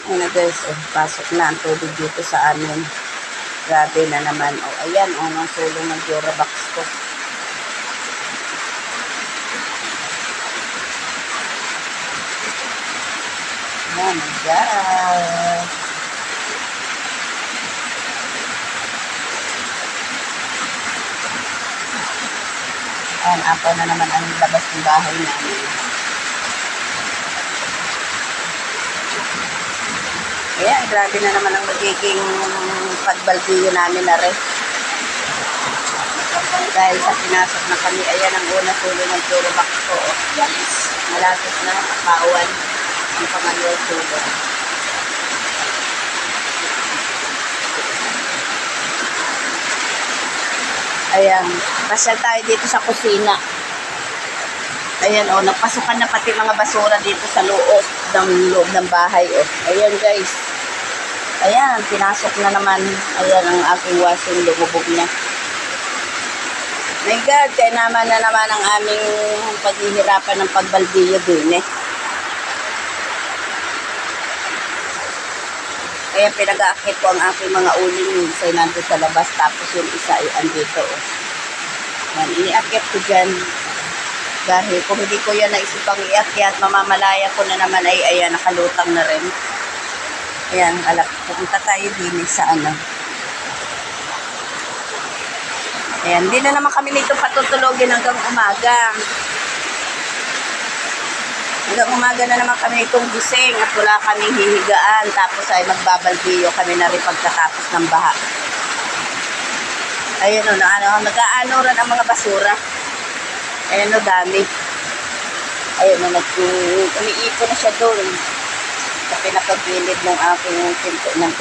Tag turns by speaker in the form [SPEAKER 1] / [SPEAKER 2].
[SPEAKER 1] Ayun na guys, pasok na ang tubig dito sa amin. Grabe na naman. Ayan, ang sulong ng Durabox ko. Ayan, guys. Ayan, apaw na naman ang labas ng bahay namin. Ayan, grabe na naman ang magiging pagbaldiyo namin na rin. Dahil sa pinasok na kami, ayan ang una tulo ng Durabox ko. Malapit na, nakauwan ang pangalawang tulo. Ayan, pasyal tayo dito sa kusina. Ayan nagpasukan na pati mga basura dito sa loob ng bahay Ayan guys. Ayan, pinasok na naman. Ayan ang aking washing, lumubog na. My God, kaya naman na naman ang aming paghihirapan ng pagbaldiyo din Kaya pinag-aakit ko ang aking mga uling minsan nandun sa labas, tapos yung isa ay andito Yan, iniakit ko dyan. Dahil kung hindi ko yan naisipang iakyat, mamamalaya ko na naman ay ayan, nakalutang na rin. Ayan, pupunta tayo din sa Ayan, hindi na naman kami nito patutulogin hanggang umaga. Hanggang umaga na naman kami itong gising at wala kaming hihigaan. Tapos ay magbabaldiyo kami na rin pagkatapos ng baha. Ayan nag-aanoran ang mga basura. Ayan dami. Ayan umiipon na siya doon. Sa pinakagilid ng aking pinto ng